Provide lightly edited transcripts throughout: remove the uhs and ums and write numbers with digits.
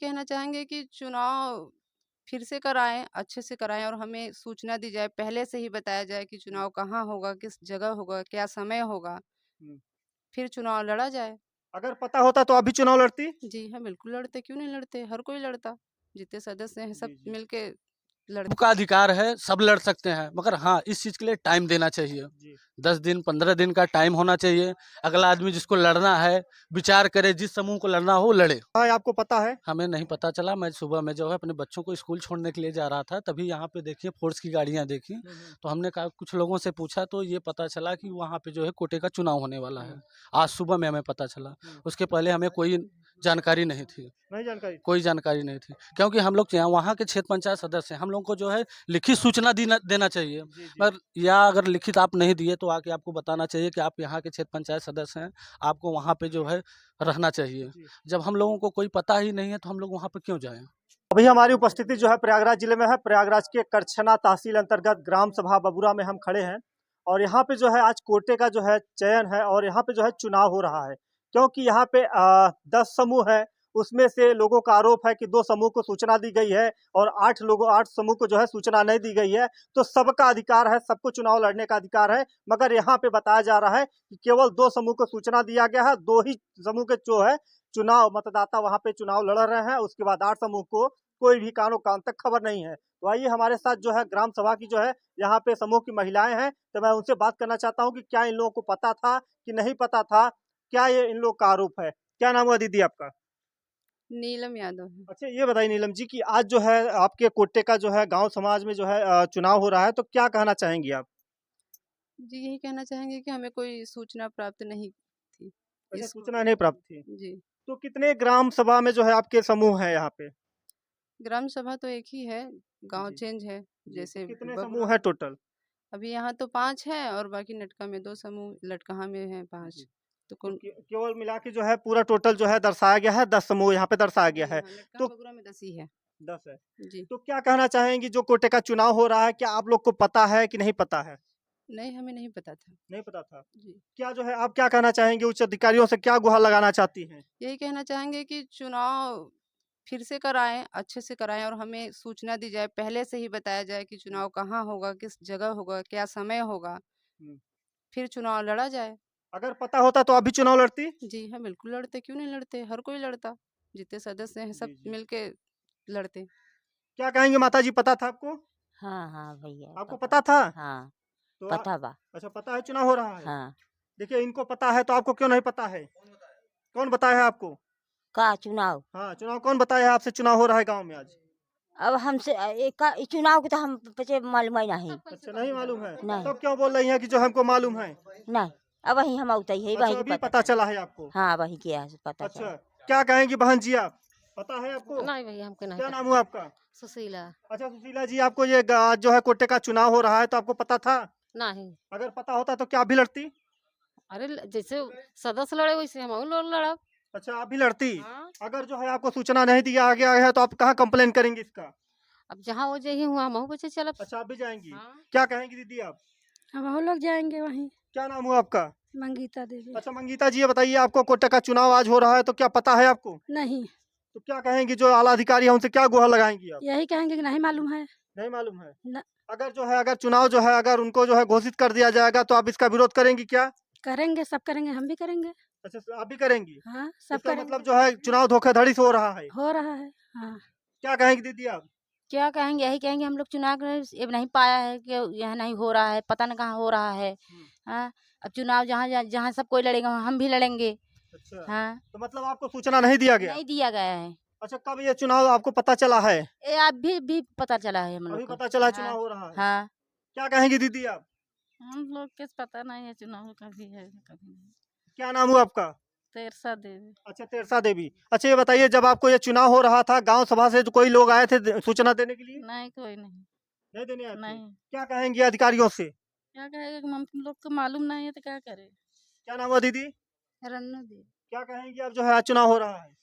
कहना चाहेंगे कि चुनाव फिर से कराएँ, अच्छे से कराएँ और हमें सूचना दी जाए, पहले से ही बताया जाए कि हुँ, चुनाव कहाँ होगा, किस जगह होगा, क्या समय होगा, हुँ। फिर चुनाव लड़ा जाए। अगर पता होता तो आप भी चुनाव लड़ती? जी हाँ, बिल्कुल लड़ते, क्यों नहीं लड़ते? हर कोई लड़ता। जितने सदस्य हैं सब जी, जी। मिलके लड़ सबका अधिकार है, सब लड़ सकते हैं, मगर हाँ, इस चीज़ के लिए टाइम देना चाहिए। जी। 10 दिन, 15 दिन का टाइम होना चाहिए। अगला आदमी जिसको लड़ना है, विचार करे, जिस समूह को लड़ना हो, वो लड़े। हाँ, आपको पता है? हमें नहीं पता चला, मैं सुबह में जो है अपने बच्चों को स्कूल छोड़ने के लिए जा रहा था, तभी यहाँ पे देखिए फ़ोर्स की गाड़ियाँ देखी, हुँ, हुँ, तो हमने कहा कुछ लोगों से पूछा तो ये पता चला कि वहाँ पे जो है कोटे का चुनाव होने वाला है। हुँ, आज सुबह में हमें पता चला, हुँ। उसके पहले हमें कोई जानकारी नहीं थी। नहीं जानकारी थी? कोई जानकारी नहीं थी क्योंकि हम लोग यहाँ वहाँ के क्षेत्र पंचायत सदस्य हैं, हम लोगों को जो है लिखित सूचना देना चाहिए। जी, जी। मगर या अगर लिखित आप नहीं दिए तो आके आपको बताना चाहिए कि आप यहाँ के क्षेत्र पंचायत सदस्य हैं, आपको वहाँ पे जो है रहना चाहिए। जी। जब हम लोगों को कोई पता ही नहीं है तो हम लोग वहाँ पे क्यों जाएँ? अभी हमारी उपस्थिति जो है प्रयागराज जिले में है। प्रयागराज के करछना तहसील अंतर्गत ग्राम सभा बबुरा में हम खड़े हैं और यहाँ पे जो है आज कोटे का जो है चयन है और यहाँ पे जो है चुनाव हो रहा है। क्योंकि यहाँ पे 10 समूह है, उसमें से लोगों का आरोप है कि 2 समूह को सूचना दी गई है और 8 समूह को जो है सूचना नहीं दी गई है। तो सबका अधिकार है, सबको चुनाव लड़ने का अधिकार है, मगर यहाँ पे बताया जा रहा है कि केवल 2 समूह को सूचना दिया गया है, 2 ही समूह के जो है चुनाव मतदाता वहाँ पे चुनाव लड़ रहे हैं। उसके बाद 8 समूह को कोई भी कानो-कान तक खबर नहीं है। तो आइए हमारे साथ जो है ग्राम सभा की जो है यहाँ पे समूह की महिलाएँ हैं, तो मैं उनसे बात करना चाहता हूँ कि क्या इन लोगों को पता था कि नहीं पता था? क्या ये इन लोग का आरोप है? क्या नाम हुआ दीदी आपका? नीलम यादव है। अच्छा ये बताइए नीलम जी कि आज जो है आपके कोट्टे का जो है गाँव समाज में जो है चुनाव हो रहा है, तो क्या कहना चाहेंगी आप? जी, यही कहना चाहेंगे कि हमें कोई सूचना प्राप्त नहीं थी अच्छा इस सूचना कोटे नहीं के प्राप्त थी। बारे में। जी, तो कितने ग्राम सभा में जो है आपके समूह हैं यहाँ पे? ग्राम सभा तो एक ही है, गाँव जी, चेंज है, जी। तो जैसे कितने बगुरा समूह हैं टोटल? अभी यहाँ तो 5 हैं और बाकी नटका में 2 समूह, लटकहाँ में हैं जी। 5। तो तो कुल केवल मिला के जो है पूरा टोटल जो है दर्शाया गया है, 10 समूह यहाँ पे दर्शाया गया जी है। हाँ, लटकहाँ तो बगुरा में 10 ही है। 10 है। जी, तो क्या कहना चाहेंगी जो कोटे का चुनाव हो रहा है, क्या आप लोग को पता है कि नहीं पता है? नहीं हमें नहीं पता था। नहीं पता था। जी, क्या जो है आप क्या कहना चाहेंगे उच्च अधिकारियों से क्या गुहार लगाना चाहती हैं? यही कहना चाहेंगे कि चुनाव फिर से कराएँ, अच्छे से कराएँ और हमें सूचना दी जाए, पहले से ही बताया जाए कि हुँ, चुनाव कहाँ होगा, किस जगह होगा, क्या समय होगा, हुँ। फिर चुनाव लड़ा जाए। अगर पता होता तो आप भी चुनाव लड़ती? जी हाँ, बिल्कुल लड़ते, क्यों नहीं लड़ते? हर कोई लड़ता। जितने सदस्य हैं सब जी, जी। मिलके लड़ते। क्या कहेंगे माताजी पता था आपको? हाँ, हाँ, भैया आपको पता पता था? हाँ, तो पता बा। अच्छा पता है चुनाव हो रहा है? हाँ, देखिए इनको पता है तो आपको क्यों नहीं पता है? कौन बताया है आपको? का चुनाव? हाँ, चुनाव कौन बताया है आपसे चुनाव हो रहा है गाँव में आज? अब हमसे का चुनाव के तो हम पचे मालूम ही नहीं। अच्छा नहीं मालूम है? नहीं, तब क्यों बोल रही हैं कि जो हमको मालूम है? नहीं। अब वही हम उतई है, वही अच्छा की अभी पता पता चला। चला है आपको? हाँ, वही किया है पता अच्छा, चला। क्या कहेंगी बहन जी आप? पता है आपको? नहीं भैया हमको नहीं क्या पता। नाम हुआ आपका? सुशीला। अच्छा सुशीला जी आपको ये आज जो है कोटे का चुनाव हो रहा है तो आपको पता था? नहीं। अगर पता होता तो क्या आप भी लड़ती? अरे जैसे सदस्य लड़े वैसे हम लोग लड़ब। अच्छा आप भी लड़ती? हाँ। अगर जो है आपको सूचना नहीं दिया गया है तो आप कहाँ कंप्लेन करेंगी इसका? अब जहाँ वो जही हुआ हम बच्चे चलब। अच्छा आप भी जाएंगी? हाँ। क्या कहेंगी दीदी आप? हम लोग जाएँगे वहीं, क्या नाम हुआ आपका? मंगीता देवी। अच्छा मंगीता जी ये बताइए आपको कोटे का चुनाव आज हो रहा है तो क्या पता है आपको? नहीं, तो क्या कहेंगी जो आला अधिकारी है उनसे क्या गुहार लगाएंगी आप? यही कहेंगे कि नहीं मालूम है। नहीं मालूम है? न अगर जो है अगर चुनाव जो है अगर उनको जो है घोषित कर दिया जाएगा तो आप इसका विरोध करेंगी क्या? करेंगे, सब करेंगे, हम भी करेंगे। अच्छा आप भी करेंगी? हाँ, सब इसका करेंगे। मतलब जो है चुनाव धोखाधड़ी से हो रहा है। हो रहा है। हाँ, क्या कहेंगी दीदी आप? क्या कहेंगे? यही कहेंगे हम लोग चुनाव ये नहीं पाया है कि यह नहीं हो रहा है, पता नहीं कहाँ हो रहा है। हुँ, हाँ, अब चुनाव जहाँ जहाँ जहाँ सब कोई लड़ेगा वहाँ हम भी लड़ेंगे। अच्छा, हाँ, तो मतलब आपको सूचना नहीं दिया गया? नहीं दिया गया है। अच्छा कब ये चुनाव आपको पता चला है? ये भी पता चला है हम लोग अभी को। पता चला है हाँ, चुनाव हो रहा है। हाँ। क्या कहेंगी दीदी आप? हम लोग के पता नहीं है चुनाव कभी है कभी नहीं। क्या नाम हुआ आपका? तेरसा देवी। अच्छा तेरसा देवी। अच्छा ये बताइए जब आपको ये चुनाव हो रहा था गाँव सभा से तो कोई लोग आए थे सूचना देने के लिए? नहीं कोई नहीं। नहीं देने आए थे? नहीं। क्या कहेंगी अधिकारियों से? क्या कहेगा कि हम लोग को मालूम नहीं है तो क्या करे। क्या नाम हुआ दीदी? रन्नू दी, क्या कहेंगी अब जो है आज चुनाव हो रहा है?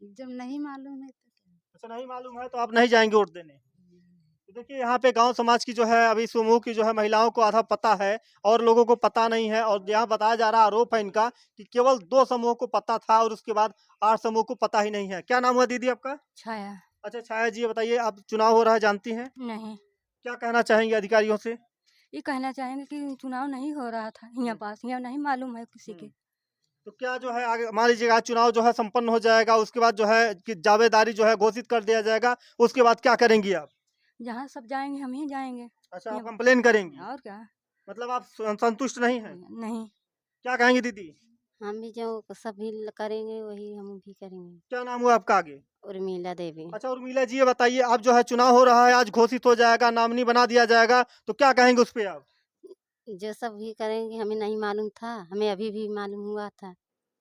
जब नहीं मालूम है तो क्या? अच्छा नहीं मालूम है तो आप नहीं जाएंगे वोट देने? तो देखिए यहाँ पे गांव समाज की जो है अभी समूह की जो है महिलाओं को आधा पता है और लोगों को पता नहीं है, और यहाँ बताया जा रहा आरोप है इनका कि केवल 2 समूह को पता था और उसके बाद 8 समूह को पता ही नहीं है। क्या नाम हुआ दीदी आपका? छाया अच्छा छाया जी, ये बताइए, आप चुनाव हो रहा है जानती हैं? नहीं, क्या कहना चाहेंगे अधिकारियों से? ये कहना चाहेंगे कि चुनाव नहीं हो रहा था यहाँ पास, यहाँ नहीं मालूम है किसी के। तो क्या जो है आगे मान लीजिए आज चुनाव जो है संपन्न हो जाएगा, उसके बाद जो है कि दावेदारी जो है घोषित कर दिया जाएगा, उसके बाद क्या करेंगी आप? जहाँ सब जाएंगे हम ही जाएंगे। अच्छा, आप ये- कंप्लेन करेंगी? और क्या? मतलब आप संतुष्ट नहीं हैं? नहीं, क्या कहेंगी दीदी? हम भी जो सभी करेंगे वही हम भी करेंगे। क्या नाम हुआ आपका आगे? उर्मिला देवी। अच्छा उर्मिला जी, ये बताइए, अब जो है चुनाव हो रहा है, आज घोषित हो जाएगा, नामिनी बना दिया जाएगा, तो क्या कहेंगे उस पे आप? जो सब भी करेंगे हमें नहीं मालूम था, हमें अभी भी मालूम हुआ था।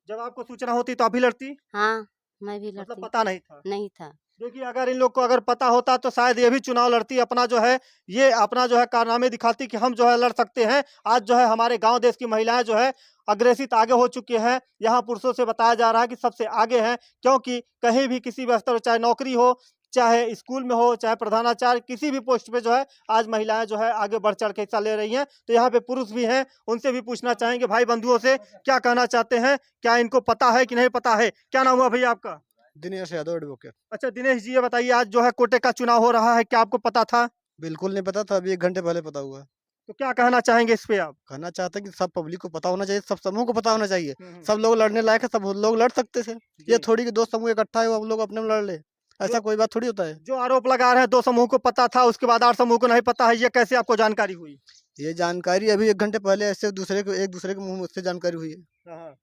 जब आपको सूचना होती तो आप भी लड़ती? हाँ, मैं भी मतलब लड़ती। पता नहीं था? नहीं था। देखिए अगर इन लोग को अगर पता होता तो शायद ये भी चुनाव लड़ती, अपना जो है ये अपना जो है कारनामे दिखाती कि हम जो है लड़ सकते हैं। आज जो है हमारे गांव देश की महिलाएं जो है अग्रेसित आगे हो चुके हैं, यहाँ पुरुषों से बताया जा रहा है कि सबसे आगे हैं, क्योंकि कहीं भी किसी भी स्तर, चाहे नौकरी हो, चाहे स्कूल में हो, चाहे प्रधानाचार्य, किसी भी पोस्ट पे जो है आज महिलाएं जो है आगे बढ़ चढ़ के हिस्सा ले रही हैं। तो यहाँ पे पुरुष भी हैं, उनसे भी पूछना चाहेंगे भाई बंधुओं से, क्या कहना चाहते हैं, क्या इनको पता है कि नहीं पता है? क्या नाम हुआ भैया आपका? दिनेश यादव एडवोकेट। अच्छा दिनेश जी, ये बताइए, आज जो है कोटे का चुनाव हो रहा है, क्या आपको पता था? बिल्कुल नहीं पता था, अभी 1 घंटे पहले पता हुआ। तो क्या कहना चाहेंगे इस पे आप? कहना चाहते हैं कि सब पब्लिक को पता होना चाहिए, सब समूह को पता होना चाहिए। सब लोग लड़ने लायक है, सब लोग लड़ सकते थे। ये थोड़ी कि 2 समूह इकट्ठा है हम लोग अपने में लड़ ले, ऐसा कोई बात थोड़ी होता है। जो आरोप लगा रहे हैं 2 समूह को पता था, उसके बाद 8 समूह को नहीं पता है, ये कैसे आपको जानकारी हुई? ये जानकारी अभी 1 घंटे पहले ऐसे एक दूसरे के मुंह मुझसे जानकारी हुई है। हाँ।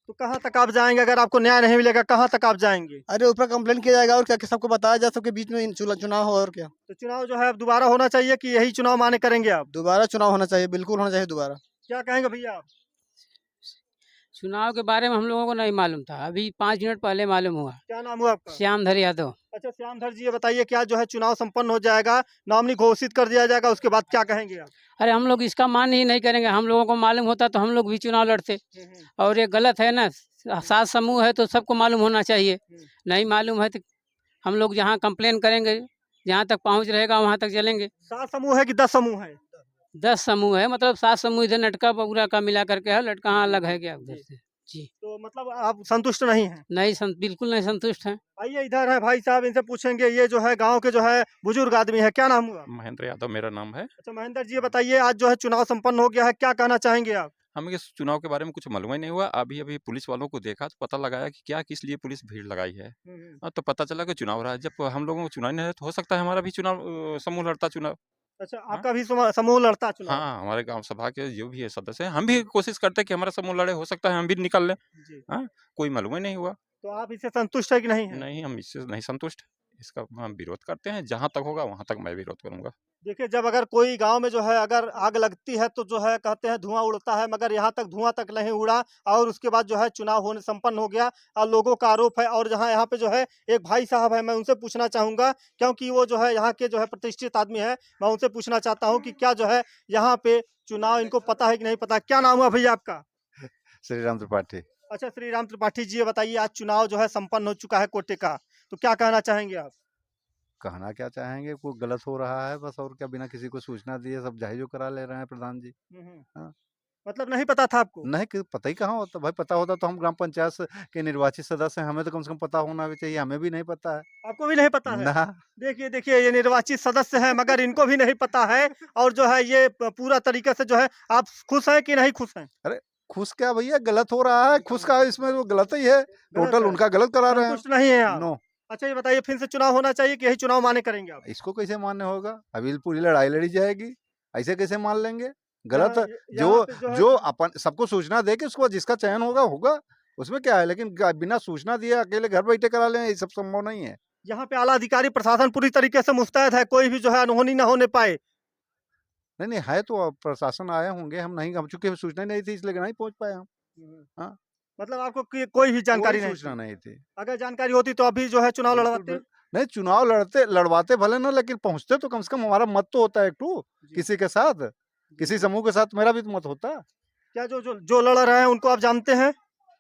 तो कहाँ तक आप जाएंगे अगर आपको न्याय नहीं मिलेगा? कहाँ तक आप जाएंगे? अरे ऊपर कंप्लेन किया जाएगा और क्या, कि सबको बताया जाए, सबके बीच में चुनाव हो और क्या। तो चुनाव जो है अब दोबारा होना चाहिए कि यही चुनाव माने करेंगे आप? दोबारा चुनाव होना चाहिए, बिल्कुल होना चाहिए दोबारा। क्या कहेंगे भैया आप? चुनाव के बारे में हम लोगों को नहीं मालूम था, अभी 5 मिनट पहले मालूम हुआ। क्या नाम हुआ आपका? श्यामधर यादव। अच्छा श्यामधर जी, ये बताइए, क्या जो है चुनाव संपन्न हो जाएगा, नॉमिनी घोषित कर दिया जाएगा, उसके बाद क्या कहेंगे आप? अरे हम लोग इसका मान ही नहीं करेंगे, हम लोगों को मालूम होता तो हम लोग भी चुनाव लड़ते। और ये गलत है ना, 7 समूह है तो सबको मालूम होना चाहिए। नहीं मालूम है तो हम लोग जहाँ कंप्लेन करेंगे, जहाँ तक पहुँच रहेगा वहाँ तक चलेंगे। 7 समूह है कि 10 समूह है? 10 समूह है, मतलब 7 समूह इधर लटका बबूरा का मिला करके है, लटका हाँ अलग है क्या उधर से जी। तो मतलब आप संतुष्ट नहीं हैं? नहीं बिल्कुल नहीं संतुष्ट है। आइए इधर है भाई साहब, इनसे पूछेंगे, ये जो है गांव के जो है बुजुर्ग आदमी है। क्या नाम हुआ? महेंद्र यादव मेरा नाम है। अच्छा महेंद्र जी, ये बताइए, आज जो है चुनाव संपन्न हो गया है, क्या कहना चाहेंगे आप? हमें इस चुनाव के बारे में कुछ मालूम ही नहीं हुआ। अभी पुलिस वालों को देखा तो पता लगाया कि क्या किस लिए पुलिस भीड़ लगाई है। तो पता चला कि चुनाव रहा है। जब हम लोगों को चुनाव नहीं है तो हो सकता है हमारा भी चुनाव समूह लड़ता चुनाव। अच्छा आपका भी समूह लड़ता चुनाव? हाँ, हमारे गांव सभा के जो भी है सदस्य हैं, हम भी कोशिश करते हैं कि हमारा समूह लड़े, हो सकता है हम भी निकल लें। हाँ, कोई मालूम ही नहीं हुआ। तो आप इससे संतुष्ट है कि नहीं है? नहीं, हम इससे नहीं संतुष्ट, इसका हम विरोध करते हैं। जहाँ तक होगा वहाँ तक मैं विरोध करूंगा। देखिए जब अगर कोई गांव में जो है अगर आग लगती है तो जो है कहते हैं धुआं उड़ता है, मगर यहाँ तक धुआं तक नहीं उड़ा और उसके बाद जो है चुनाव होने संपन्न हो गया। और लोगों का आरोप है, और जहाँ यहाँ पे जो है एक भाई साहब है, मैं उनसे पूछना चाहूँगा, क्योंकि वो जो है यहाँ के जो है प्रतिष्ठित आदमी है, मैं उनसे पूछना चाहता हूँ कि क्या जो है यहाँ पे चुनाव इनको पता है कि नहीं पता। क्या नाम हुआ भैया आपका? श्रीराम त्रिपाठी। अच्छा श्रीराम त्रिपाठी जी, ये बताइए, आज चुनाव जो है संपन्न हो चुका है कोटे का, तो क्या कहना चाहेंगे आप? कहना क्या चाहेंगे, कोई गलत हो रहा है बस, और क्या, बिना किसी को सूचना दिए सब जाहिर करा ले रहे हैं प्रधान जी। हाँ। मतलब नहीं पता था आपको? नहीं, कि पता ही कहाँ होता भाई, पता होता तो हम ग्राम पंचायत के निर्वाचित सदस्य हैं, हमें तो कम से कम पता होना भी चाहिए, हमें भी नहीं पता है। आपको भी नहीं पता है? ना। देखिए देखिए, ये निर्वाचित सदस्य हैं मगर इनको भी नहीं पता है, और जो है ये पूरा तरीके से जो है, आप खुश हैं कि नहीं खुश हैं? अरे खुश क्या भैया, गलत हो रहा है, खुश का इसमें वो गलत ही है, टोटल है। उनका गलत करा रहे हैं। संतुष्ट नहीं है आप? नो। अच्छा ये बताइए, फिर से चुनाव होना चाहिए कि यही चुनाव माने करेंगे आप? इसको कैसे मान्य होगा, अभी पूरी लड़ाई लड़ी जाएगी, ऐसे कैसे मान लेंगे? गलत यहाँ पे जो है- जो अपन सबको सूचना दे के उसको जिसका चयन होगा होगा, उसमें क्या है, लेकिन बिना सूचना दिए अकेले घर बैठे करा लें, ये सब संभव नहीं है। यहाँ पे आला अधिकारी प्रशासन पूरी तरीके से मुस्तैद है, कोई भी जो है अनहोनी न होने पाए। नहीं नहीं है तो प्रशासन आए होंगे, हम नहीं, हम चूंकि सूचना नहीं थी इसलिए नहीं पहुंच पाए हम। हाँ। मतलब आपको कोई भी जानकारी नहीं सूचना थी? नहीं थी। अगर जानकारी होती तो अभी जो है चुनाव लड़वाते? नहीं, चुनाव लड़वाते भले ना, लेकिन पहुंचते तो कम से कम, हमारा मत तो होता है एक टू किसी के साथ, किसी समूह के साथ मेरा भी तो मत होता। क्या जो लड़ रहे हैं उनको आप जानते हैं?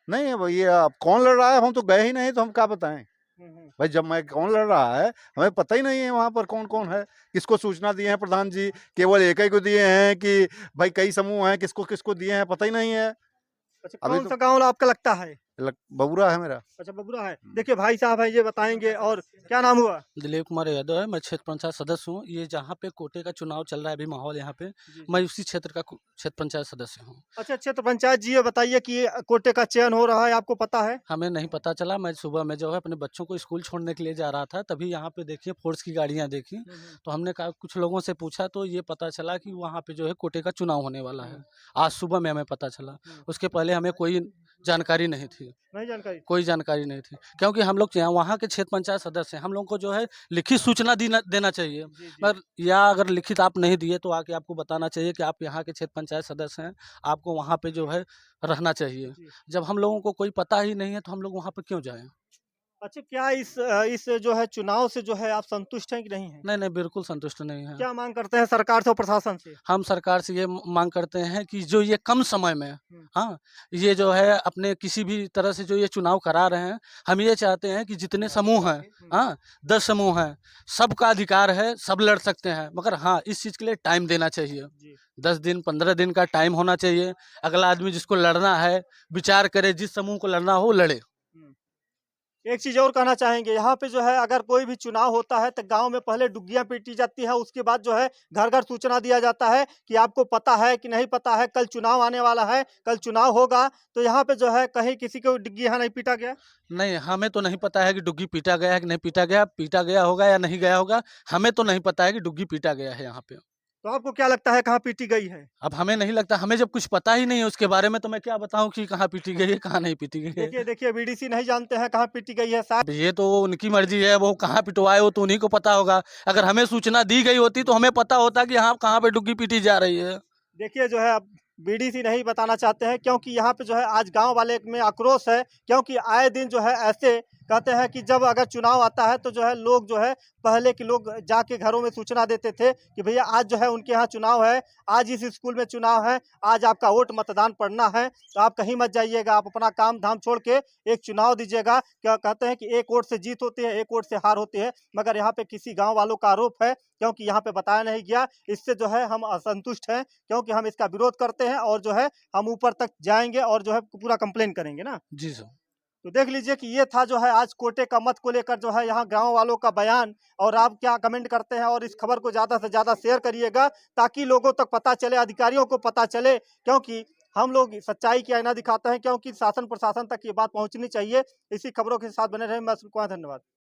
नहीं है भैया, अब कौन लड़ रहा है, हम तो गए ही नहीं, तो हम क्या बताएं। भाई जब मैं कौन लड़ रहा है हमें पता ही नहीं है वहाँ पर कौन कौन है, किसको सूचना दिए हैं प्रधान जी, केवल एक ही को दिए हैं कि भाई कई समूह हैं, किसको किसको दिए हैं पता ही नहीं है। अच्छा, अभी कौन तो सा गाँव आपका लगता है? बबूरा है मेरा। अच्छा, बबूरा है। देखिए भाई साहब है, ये बताएंगे। और क्या नाम हुआ? दिलीप कुमार यादव है, मैं क्षेत्र पंचायत सदस्य हूँ। ये जहाँ पे कोटे का चुनाव चल रहा है अभी माहौल यहाँ पे, मैं उसी क्षेत्र का क्षेत्र पंचायत सदस्य हूँ। अच्छा, क्षेत्र पंचायत जी, ये बताइए कि ये कोटे का चयन हो रहा है, आपको पता है? हमें नहीं पता चला। मैं सुबह में जो है अपने बच्चों को स्कूल छोड़ने के लिए जा रहा था, तभी यहाँ पे देखिए फोर्स की गाड़ियाँ देखी, तो हमने कहा कुछ लोगों से पूछा तो ये पता चला कि वहाँ पे जो है कोटे का चुनाव होने वाला है। आज सुबह में हमें पता चला, उसके पहले हमें कोई जानकारी नहीं थी। नहीं जानकारी? कोई जानकारी नहीं थी, क्योंकि हम लोग वहाँ के क्षेत्र पंचायत सदस्य हैं। हम लोग को जो है लिखित सूचना देना चाहिए, मगर या अगर लिखित आप नहीं दिए तो आके आपको बताना चाहिए कि आप यहाँ के क्षेत्र पंचायत सदस्य हैं, आपको वहाँ पे जो है रहना चाहिए। जब हम लोगों को कोई पता ही नहीं है तो हम लोग वहाँ पे क्यों जाएं? अच्छा, क्या इस जो है चुनाव से जो है आप संतुष्ट हैं कि नहीं हैं? नहीं, बिल्कुल संतुष्ट नहीं है। क्या मांग करते हैं सरकार से और प्रशासन से? हम सरकार से ये मांग करते हैं कि जो ये कम समय में, हाँ, ये जो है अपने किसी भी तरह से जो ये चुनाव करा रहे हैं, हम ये चाहते हैं कि जितने समूह हैं, हाँ, 10 समूह हैं, सबका अधिकार है, सब लड़ सकते हैं, मगर हाँ इस चीज़ के लिए टाइम देना चाहिए। 10 दिन 15 दिन का टाइम होना चाहिए। अगला आदमी जिसको लड़ना है विचार करे, जिस समूह को लड़ना हो लड़े। एक चीज़ और कहना चाहेंगे, यहाँ पे जो है अगर कोई भी चुनाव होता है तो गांव में पहले डुग्गियाँ पीटी जाती है, उसके बाद जो है घर घर सूचना दिया जाता है कि आपको पता है कि नहीं पता है, कल चुनाव आने वाला है, कल चुनाव होगा। तो यहाँ पे जो है कहीं किसी को डुग्गी यहाँ नहीं पीटा गया? नहीं, हमें तो नहीं पता है कि डुग्गी पीटा गया है कि नहीं पीटा गया होगा या नहीं गया होगा, हमें तो नहीं पता है कि डुग्गी पीटा गया है यहाँ पे। तो आपको क्या लगता है कहाँ पीटी गई है? अब हमें नहीं लगता, हमें जब कुछ पता ही नहीं है उसके बारे में तो मैं क्या बताऊं कि कहाँ पीटी गई है कहाँ नहीं पीटी गई है। देखिए बीडीसी नहीं जानते हैं कहाँ पीटी गई है साहब। अब ये तो उनकी मर्जी है, वो कहाँ पिटवाए वो तो उन्हीं को पता होगा। अगर हमें सूचना दी गई होती तो हमें पता होता कि हाँ कहाँ पे डुग्गी पीटी जा रही है। देखिए जो है अब बीडीसी नहीं बताना चाहते हैं, क्योंकि यहाँ पे जो है आज गांव वाले में आक्रोश है, क्योंकि आए दिन जो है ऐसे कहते हैं कि जब अगर चुनाव आता है तो जो है लोग जो है पहले के लोग जाके घरों में सूचना देते थे कि भैया आज जो है उनके यहाँ चुनाव है, आज इस स्कूल में चुनाव है, आज आपका वोट मतदान पड़ना है, तो आप कहीं मत जाइएगा, आप अपना काम धाम छोड़ के एक चुनाव दीजिएगा। क्या कहते हैं कि एक वोट से जीत होती है, एक वोट से हार होती है, मगर यहाँ पे किसी गाँव वालों का आरोप है, क्योंकि यहाँ पे बताया नहीं गया। इससे जो है हम असंतुष्ट हैं, क्योंकि हम इसका विरोध करते हैं और जो है हम ऊपर तक जाएंगे और जो है पूरा कंप्लेन करेंगे ना। जी सर। तो देख लीजिए कि ये था जो है आज कोटे का मत को लेकर जो है यहाँ गांव वालों का बयान। और आप क्या कमेंट करते हैं, और इस खबर को ज़्यादा से ज़्यादा शेयर करिएगा ताकि लोगों तक पता चले, अधिकारियों को पता चले, क्योंकि हम लोग सच्चाई की आईना दिखाते हैं, क्योंकि शासन प्रशासन तक ये बात पहुँचनी चाहिए। इसी खबरों के साथ बने रहे। मैं धन्यवाद।